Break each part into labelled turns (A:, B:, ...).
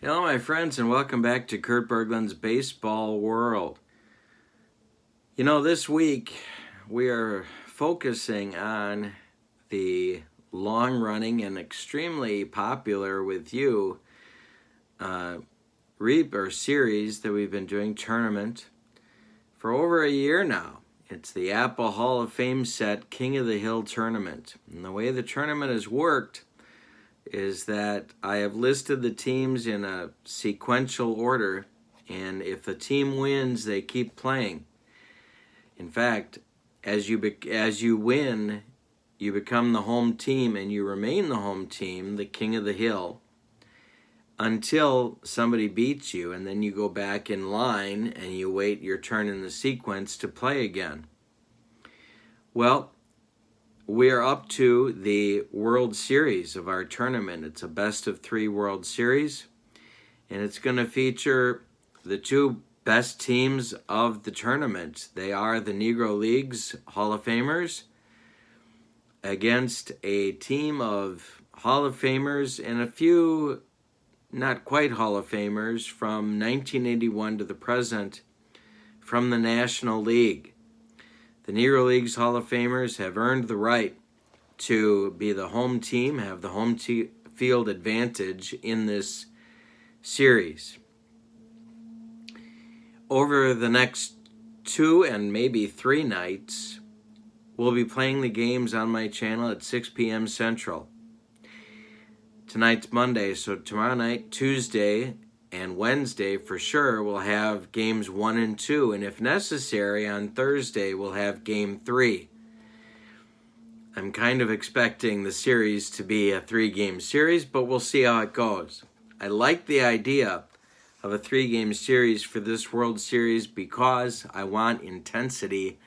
A: Hello, my friends, and welcome back to Kurt Berglund's Baseball World. You know, this week we are focusing on the long-running and extremely popular with you series that we've been doing, Tournament, for over a year now. It's the APBA Hall of Fame set King of the Hill Tournament. And the way the tournament has worked is that I have listed the teams in a sequential order, and if the team wins, they keep playing. In fact, as you win, you become the home team, and you remain the home team, the King of the Hill, until somebody beats you, and then you go back in line and you wait your turn in the sequence to play again. Well, we are up to the World Series of our tournament. It's a best-of-3 World Series, and it's going to feature the two best teams of the tournament. They are the Negro League's Hall of Famers against a team of Hall of Famers and a few not quite Hall of Famers from 1981 to the present from the National League. The Negro League's Hall of Famers have earned the right to be the home team, have the home field advantage in this series. Over the next 2 and maybe 3 nights, we'll be playing the games on my channel at 6 p.m. Central. Tonight's Monday, so tomorrow night, Tuesday, and Wednesday for sure we'll have games 1 and 2, and if necessary on Thursday we'll have game 3. I'm kind of expecting the series to be a 3-game series, but we'll see how it goes. I like the idea of a 3-game series for this World Series because I want intensity.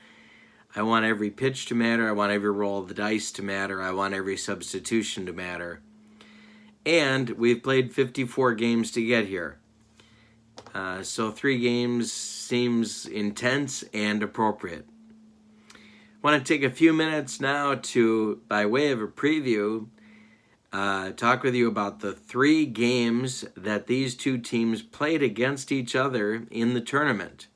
A: I want every pitch to matter. I want every roll of the dice to matter. I want every substitution to matter. And we've played 54 games to get here. So 3 games seems intense and appropriate. I want to take a few minutes now to, by way of a preview, talk with you about the 3 games that these two teams played against each other in the tournament.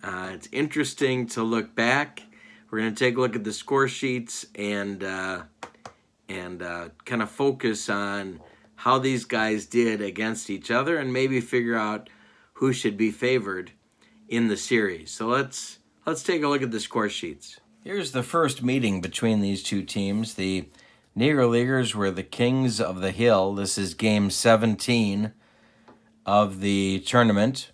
A: It's interesting to look back. We're going to take a look at the score sheets and kind of focus on how these guys did against each other and maybe figure out who should be favored in the series. So let's take a look at the score sheets. Here's the first meeting between these two teams. The Negro Leaguers were the Kings of the Hill. This is game 17 of the tournament.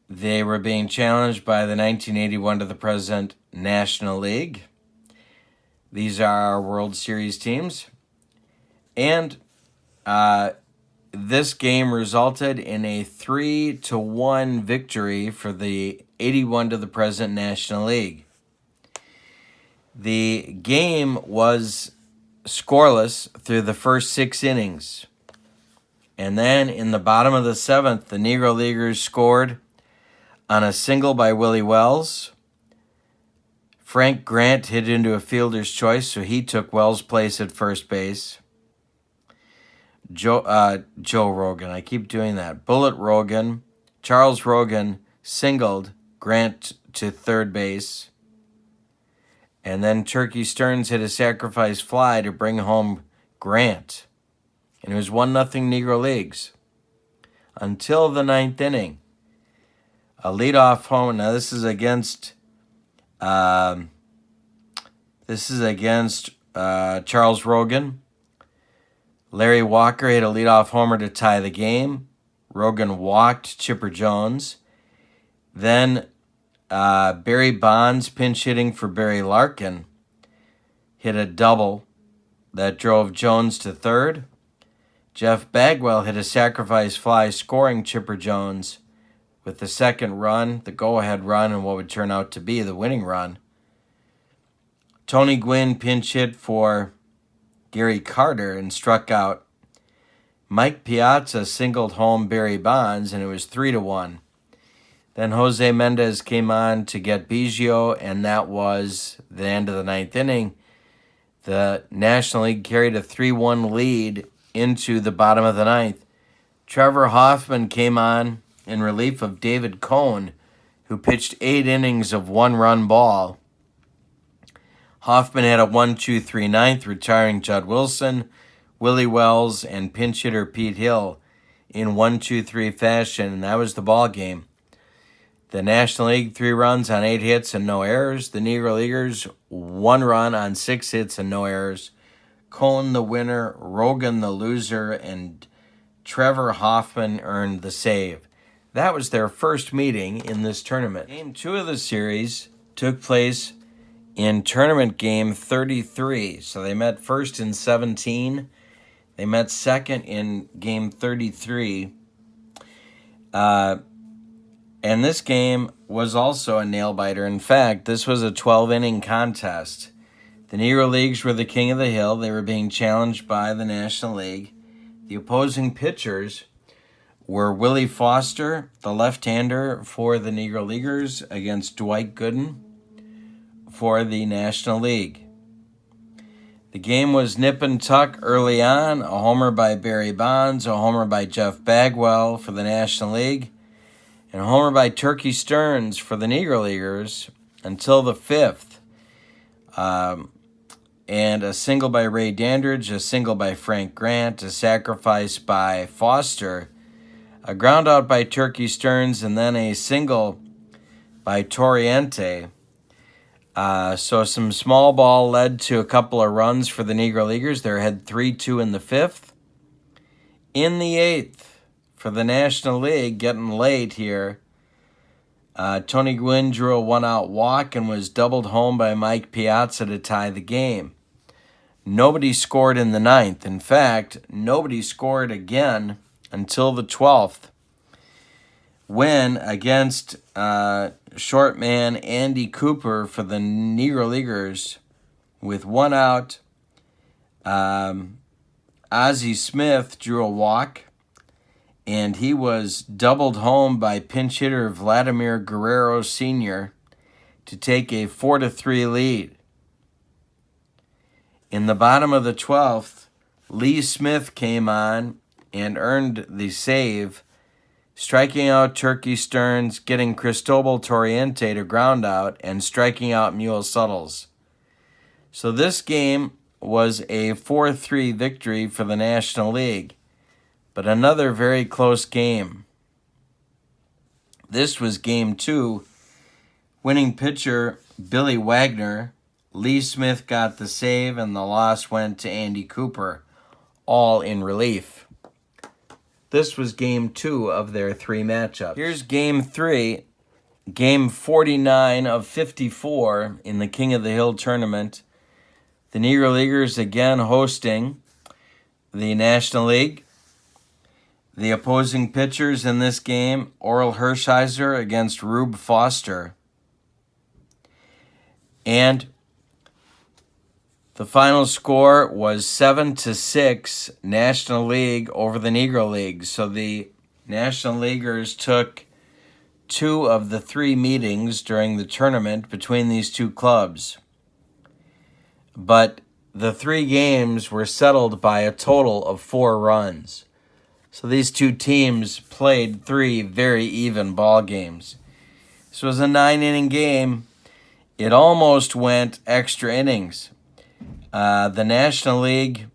A: They were being challenged by the 1981 to the present National League. These are our World Series teams. And this game resulted in a 3-1 victory for the 81 to the present National League. The game was scoreless through the first 6 innings. And then in the bottom of the 7th, the Negro Leaguers scored on a single by Willie Wells. Frank Grant hit into a fielder's choice, so he took Wells' place at first base. Joe Rogan, I keep doing that. Bullet Rogan, Charles Rogan singled Grant to third base. And then Turkey Stearns hit a sacrifice fly to bring home Grant. And it was 1-0 Negro Leagues. Until the 9th inning. A leadoff home. Now this is against Charles Rogan. Larry Walker hit a leadoff homer to tie the game. Rogan walked Chipper Jones. Then Barry Bonds, pinch hitting for Barry Larkin, hit a double that drove Jones to third. Jeff Bagwell hit a sacrifice fly, scoring Chipper Jones with the second run, the go-ahead run, and what would turn out to be the winning run. Tony Gwynn pinch hit for Gary Carter and struck out. Mike Piazza singled home Barry Bonds, and it was 3-1. Then Jose Mendez came on to get Biggio, and that was the end of the 9th inning. The National League carried a 3-1 lead into the bottom of the 9th. Trevor Hoffman came on in relief of David Cohn, who pitched 8 innings of 1-run ball. Hoffman had a 1-2-3 ninth, retiring Judd Wilson, Willie Wells, and pinch hitter Pete Hill in 1-2-3 fashion, and that was the ball game. The National League, 3 runs on 8 hits and no errors. The Negro Leaguers, 1 run on 6 hits and no errors. Cohn the winner, Rogan the loser, and Trevor Hoffman earned the save. That was their first meeting in this tournament. Game 2 of the series took place in tournament game 33. So they met first in 17. They met second in game 33. And this game was also a nail-biter. In fact, this was a 12-inning contest. The Negro Leagues were the king of the hill. They were being challenged by the National League. The opposing pitchers were Willie Foster, the left-hander for the Negro Leaguers, against Dwight Gooden for the National League. The game was nip and tuck early on. A homer by Barry Bonds, a homer by Jeff Bagwell for the National League, and a homer by Turkey Stearns for the Negro Leaguers until the 5th. And a single by Ray Dandridge, a single by Frank Grant, a sacrifice by Foster, a ground out by Turkey Stearns, and then a single by Torriente. So some small ball led to a couple of runs for the Negro Leaguers. They're ahead 3-2 in the 5th. In the 8th, for the National League, getting late here, Tony Gwynn drew a 1-out walk and was doubled home by Mike Piazza to tie the game. Nobody scored in the 9th. In fact, nobody scored again until the 12th, when against short man Andy Cooper for the Negro Leaguers, with 1 out, Ozzie Smith drew a walk, and he was doubled home by pinch hitter Vladimir Guerrero Sr. to take a 4-3 lead. In the bottom of the 12th, Lee Smith came on and earned the save, striking out Turkey Stearns, getting Cristobal Torriente to ground out, and striking out Mule Suttles. So this game was a 4-3 victory for the National League, but another very close game. This was game 2. Winning pitcher Billy Wagner, Lee Smith got the save, and the loss went to Andy Cooper, all in relief. This was game 2 of their 3 matchups. Here's game 3, game 49 of 54 in the King of the Hill tournament. The Negro Leaguers again hosting the National League. The opposing pitchers in this game, Orel Hershiser against Rube Foster. And the final score was 7-6 National League over the Negro League. So the National Leaguers took 2 of the 3 meetings during the tournament between these 2 clubs. But the 3 games were settled by a total of 4 runs. So these 2 teams played 3 very even ball games. This was a 9-inning game. It almost went extra innings. The National League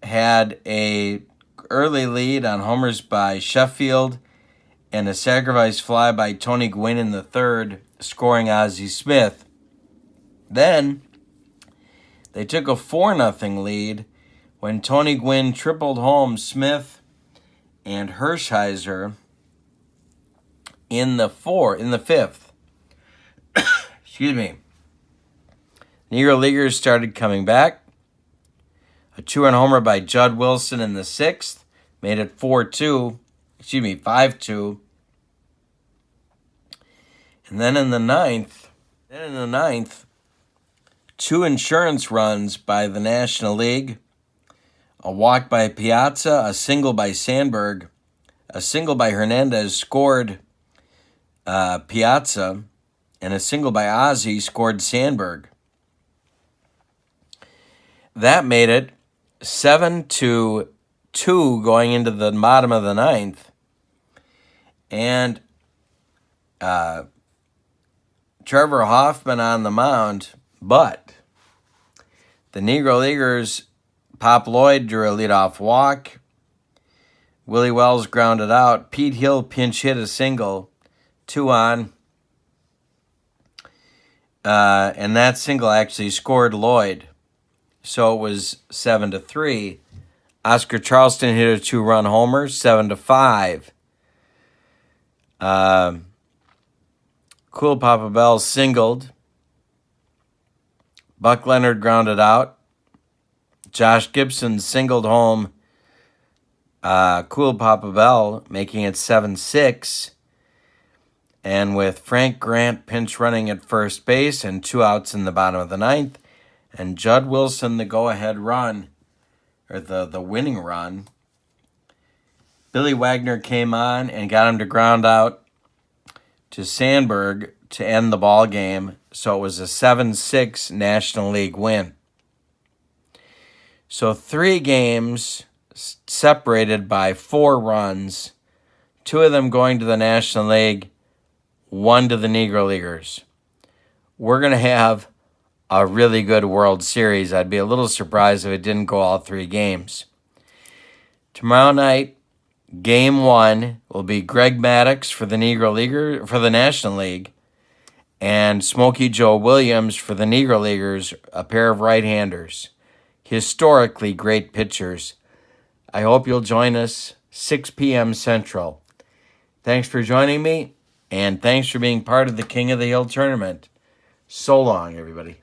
A: had a early lead on homers by Sheffield and a sacrifice fly by Tony Gwynn in the 3rd, scoring Ozzie Smith. Then they took a 4-0 lead when Tony Gwynn tripled home Smith and Hershiser in the 5th. Excuse me. Negro Leaguers started coming back. A 2-run homer by Judd Wilson in the 6th made it 5-2. And then in the ninth, 2 insurance runs by the National League. A walk by Piazza, a single by Sandberg, a single by Hernandez scored Piazza, and a single by Ozzie scored Sandberg. That made it 7-2 2 going into the bottom of the 9th. And Trevor Hoffman on the mound, but the Negro Leaguers, Pop Lloyd drew a leadoff walk. Willie Wells grounded out. Pete Hill pinch hit a single, 2 on. And that single actually scored Lloyd. So it was 7-3. Oscar Charleston hit a 2-run homer, 7-5. Cool Papa Bell singled. Buck Leonard grounded out. Josh Gibson singled home Cool Papa Bell, making it 7-6. And with Frank Grant pinch running at first base and 2 outs in the bottom of the 9th, and Judd Wilson the go-ahead run, or the winning run, Billy Wagner came on and got him to ground out to Sandberg to end the ball game. So it was a 7-6 National League win. So 3 games separated by 4 runs, 2 of them going to the National League, 1 to the Negro Leaguers. We're going to have a really good World Series. I'd be a little surprised if it didn't go all 3 games. Tomorrow night, Game 1 will be Greg Maddux for the National League, and Smokey Joe Williams for the Negro Leaguers, a pair of right-handers. Historically great pitchers. I hope you'll join us, 6 p.m. Central. Thanks for joining me, and thanks for being part of the King of the Hill tournament. So long, everybody.